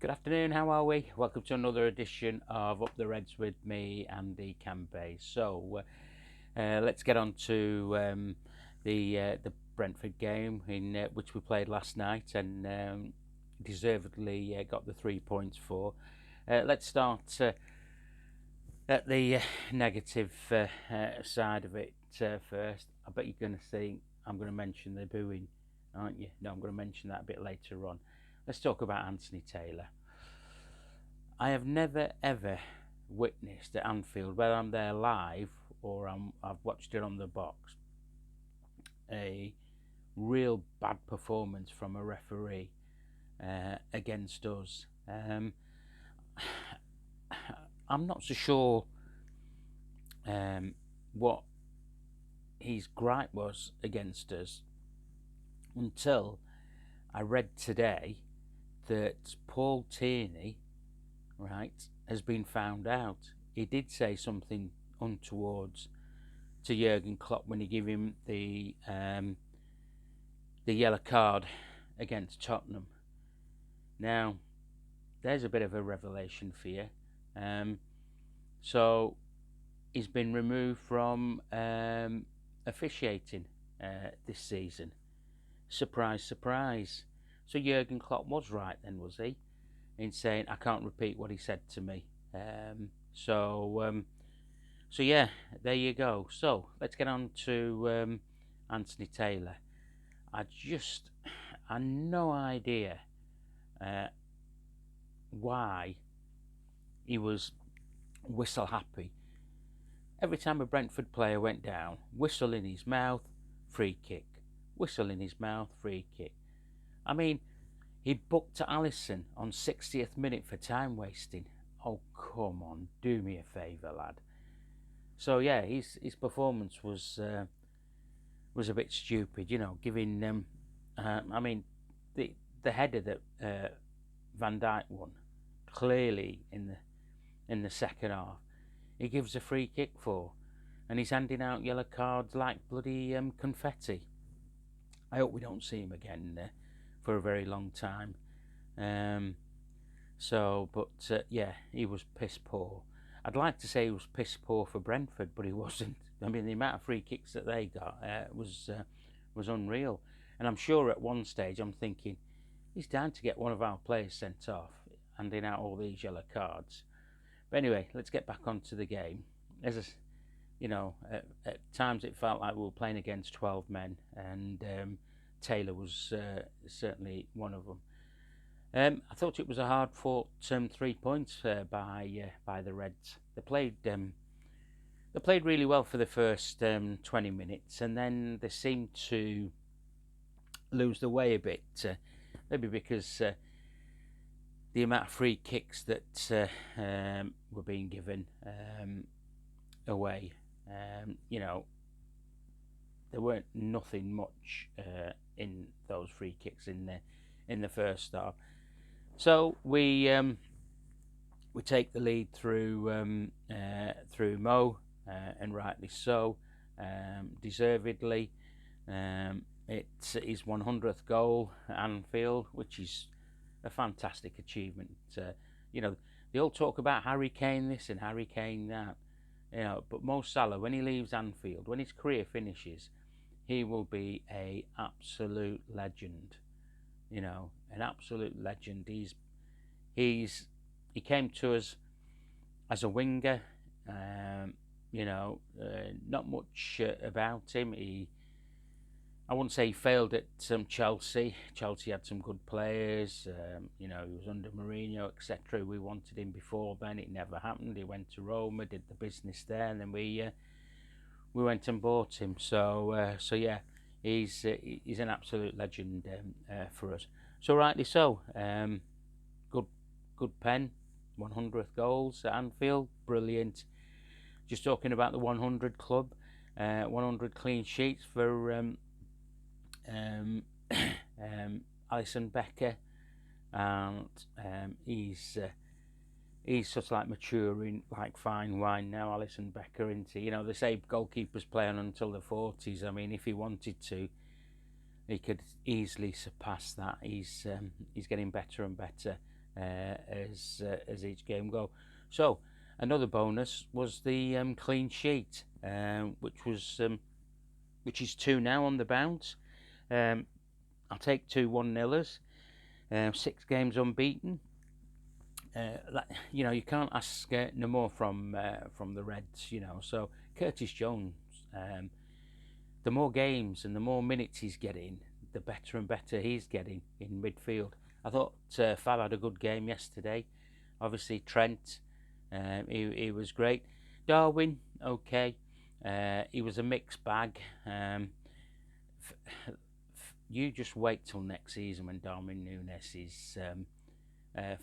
Good afternoon, how are we? Welcome to another edition of Up the Reds with me, Andy Campbell. Let's get on to the Brentford game in which we played last night and deservedly got the 3 points for. Let's start at the negative side of it first. I bet you're going to think I'm going to mention the booing, aren't you? No, I'm going to mention that a bit later on. Let's talk about Anthony Taylor. I have never ever witnessed at Anfield, whether I'm there live or I've watched it on the box, a real bad performance from a referee against us. I'm not so sure what his gripe was against us until I read today that Paul Tierney, right, has been found out. He did say something untowards to Jurgen Klopp when he gave him the yellow card against Tottenham. Now, there's a bit of a revelation for you. So he's been removed from officiating this season. Surprise, surprise. So Jurgen Klopp was right then, was he? In saying I can't repeat what he said to me. So yeah, there you go. So let's get on to Anthony Taylor. I had no idea why he was whistle happy. Every time a Brentford player went down, whistle in his mouth, free kick. Whistle in his mouth, free kick. I mean, he booked Alisson on 60th minute for time wasting. Oh, come on, do me a favour, lad. So yeah, his performance was a bit stupid, giving I mean, the header that Van Dijk won clearly in the second half, he gives a free kick for, and he's handing out yellow cards like bloody confetti. I hope we don't see him again for a very long time. Yeah, he was piss poor. I'd like to say he was piss poor for Brentford, but he wasn't. I mean, the amount of free kicks that they got was unreal. And I'm sure at one stage I'm thinking, he's down to get one of our players sent off, handing out all these yellow cards. But anyway, let's get back onto the game. At times it felt like we were playing against 12 men, and Taylor was certainly one of them. I thought it was a hard-fought 3 points by the Reds. They played really well for the first 20 minutes, and then they seemed to lose their way a bit. Maybe because the amount of free kicks that were being given away. There weren't nothing much in those free kicks in the first half. So we take the lead through Mo, and rightly so, deservedly. It's his 100th goal at Anfield, which is a fantastic achievement. They all talk about Harry Kane this and Harry Kane that, but Mo Salah, when he leaves Anfield, when his career finishes, he will be a absolute legend. An absolute legend. He came to us as a winger. Not much about him. I wouldn't say he failed at Chelsea. Chelsea had some good players. He was under Mourinho, etc. We wanted him before then. It never happened. He went to Roma, did the business there, and then we went and bought him. So yeah, he's an absolute legend for us. So rightly so. Good pen. 100th goals at Anfield, brilliant. Just talking about the 100 club, 100 clean sheets for Alisson Becker, and he's sort of like maturing like fine wine now. Alisson Becker into, they say goalkeepers play on until the 40s. I mean, if he wanted to, he could easily surpass that. He's getting better and better as each game go. So another bonus was the clean sheet, which is 2 now on the bounce. I'll take 2 1-0ers. 6 games unbeaten. You can't ask no more from the Reds. So Curtis Jones, the more games and the more minutes he's getting, the better and better he's getting in midfield. I thought Fab had a good game yesterday. Obviously Trent, he was great. Darwin, okay. He was a mixed bag. You just wait till next season when Darwin Núñez is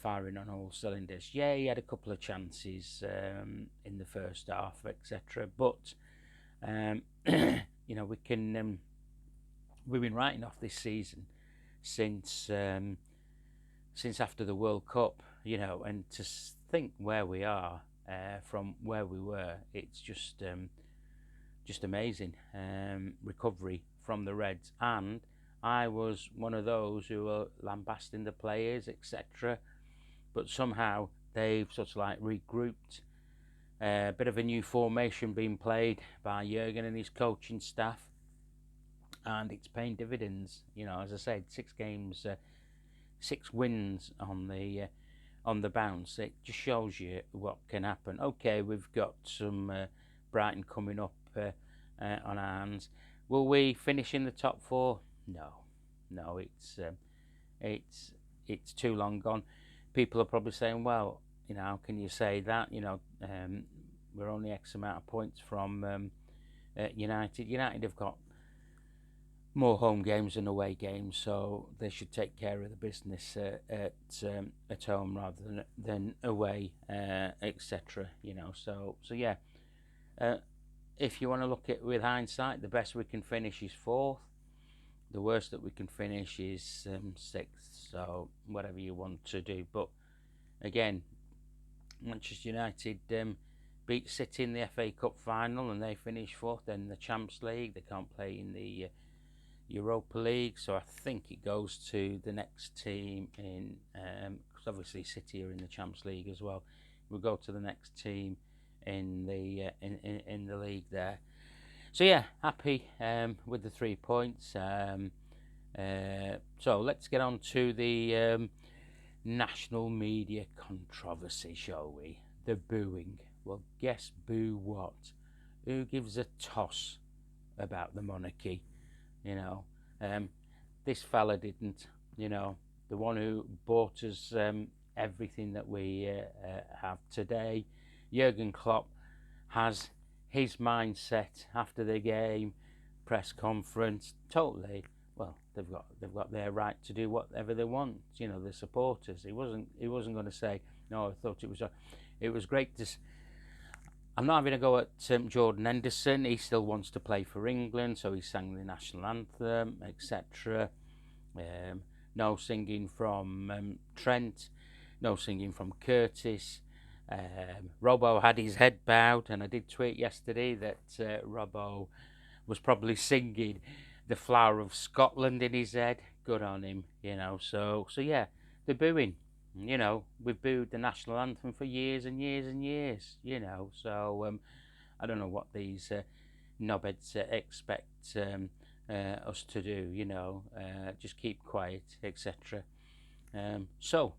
firing on all cylinders. Yeah, he had a couple of chances in the first half, etc. But we can we've been writing off this season since after the World Cup, and to think where we are from where we were, it's just amazing recovery from the Reds. And I was one of those who were lambasting the players, etc. But somehow they've sort of like regrouped. A bit of a new formation being played by Jurgen and his coaching staff, and it's paying dividends. As I said, 6 games, 6 wins on the bounce. It just shows you what can happen. Okay, we've got some Brighton coming up on our hands. Will we finish in the top 4? No. It's too long gone. People are probably saying, well, how can you say that? We're only X amount of points from United. United have got more home games than away games, so they should take care of the business at home rather than away, etc. So yeah. If you want to look at it with hindsight, the best we can finish is 4th. The worst that we can finish is 6th. So whatever you want to do. But again, Manchester United beat City in the FA Cup final and they finished 4th. Then the Champions League, they can't play in the Europa League, so I think it goes to the next team in, because obviously City are in the Champions League as well. We'll go to the next team in the in the league there. So yeah, happy with the 3 points. So let's get on to the national media controversy, shall we? The booing. Well, guess boo what? Who gives a toss about the monarchy? This fella didn't. The one who bought us everything that we have today. Jurgen Klopp has his mindset after the game, press conference. Totally. Well, they've got their right to do whatever they want. The supporters. He wasn't going to say no. I thought it was great to. I'm not having a go at Jordan Henderson. He still wants to play for England, so he sang the national anthem, etc. No singing from Trent, no singing from Curtis. Robbo had his head bowed, and I did tweet yesterday that Robbo was probably singing the Flower of Scotland in his head. Good on him, So yeah, the booing. We've booed the national anthem for years and years and years, So I don't know what these knobheads expect us to do, just keep quiet, etc. So,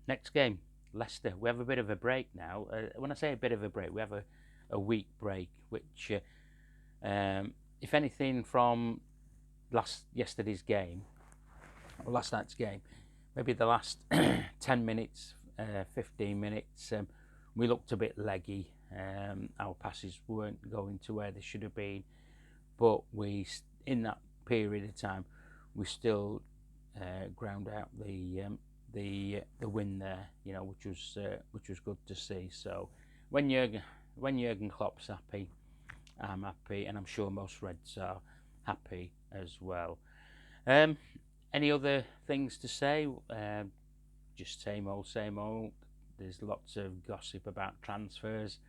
next game, Leicester. We have a bit of a break now. When I say a bit of a break, we have a week break, which, if anything, from yesterday's game, or last night's game, maybe the last 10 minutes, 15 minutes, we looked a bit leggy. Our passes weren't going to where they should have been, but in that period of time, we still ground out the win there, which was good to see. So when Jurgen Klopp's happy, I'm happy, and I'm sure most Reds are happy as well. Any other things to say? Just same old, same old. There's lots of gossip about transfers.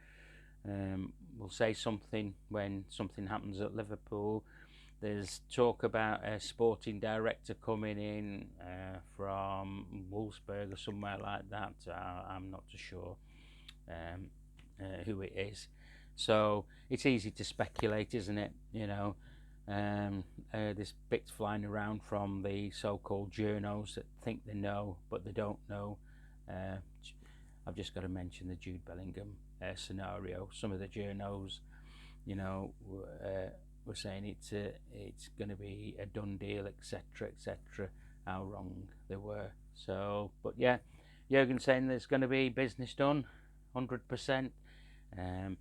We'll say something when something happens at Liverpool. There's talk about a sporting director coming in from Wolfsburg or somewhere like that. I'm not too sure who it is. So it's easy to speculate, isn't it? There's bits flying around from the so-called journos that think they know, but they don't know. I've just got to mention the Jude Bellingham scenario. Some of the journos, were saying it's going to be a done deal, etc., etc. How wrong they were. So, but yeah, Jurgen saying there's going to be business done, 100%.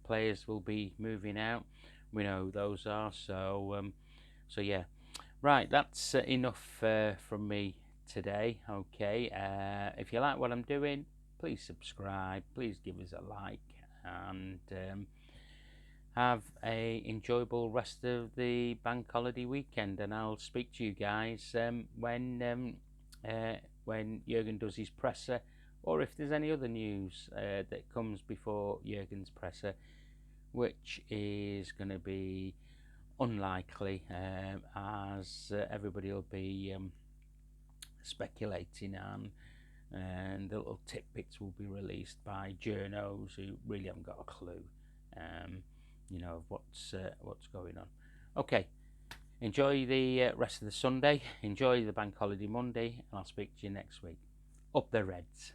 Players will be moving out. We know who those are. So yeah, right. That's enough from me today. Okay. If you like what I'm doing, please subscribe. Please give us a like, and have a enjoyable rest of the bank holiday weekend. And I'll speak to you guys when Jurgen does his presser, or if there's any other news that comes before Jurgen's presser, which is going to be unlikely, as everybody will be speculating on, and the little tidbits will be released by journos who really haven't got a clue, of what's going on. Okay, enjoy the rest of the Sunday, enjoy the bank holiday Monday, and I'll speak to you next week. Up the Reds.